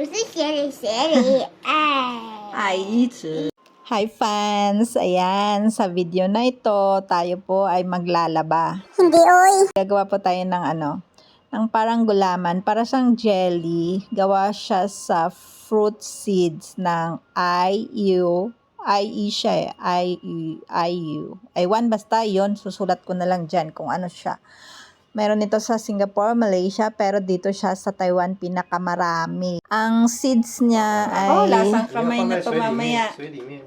不是雪里雪里，爱吃. Hi fans! Ayan, sa video na ito, tayo po ay maglalaba. Hindi oy. Gagawa po tayo ng ng parang gulaman, para siyang jelly. Gawa siya sa fruit seeds ng IE siya eh. IU. Aywan, basta yon, susulat ko na lang dyan kung ano siya. Meron ito sa Singapore, Malaysia, pero dito siya sa Taiwan pinakamarami. Ang seeds niya ay lasang kamay na to mamaya.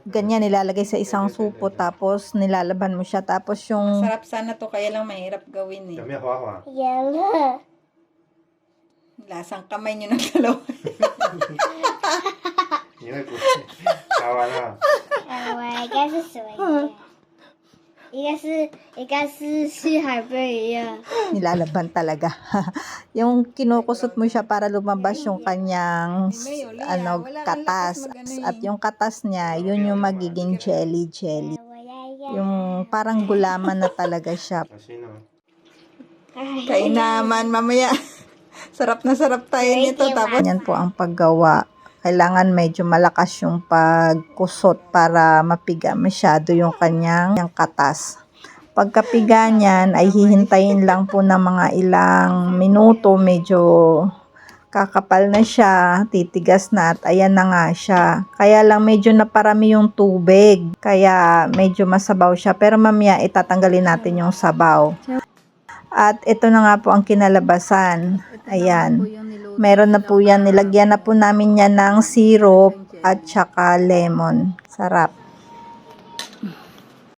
Ganyan, nilalagay sa isang supo, tapos nilalaban mo siya, tapos yung... Masarap sana to, kaya lang mahirap gawin eh. Yala. Lasang kamay nyo ng dalawa. 你会不会打完了？我应该是什么一样？应该是去海贝一样。 Nilalaban talaga. Yung kinukusot mo siya para lumabas yung kanyang katas. At yung katas niya, yun yung magiging jelly. Yung parang gulaman na talaga siya. Kainaman mamaya. Sarap na sarap tayo nito. Tapos yan po ang paggawa. Kailangan medyo malakas yung pagkusot para mapiga masyado yung kanyang katas. Pagkapiga niyan ay hihintayin lang po ng mga ilang minuto. Medyo kakapal na siya, titigas na, at ayan na nga siya. Kaya lang medyo naparami yung tubig. Kaya medyo masabaw siya. Pero mamaya itatanggalin natin yung sabaw. At ito na nga po ang kinalabasan. Ayan. Meron na po yan. Nilagyan na po namin yan ng syrup at saka lemon. Sarap.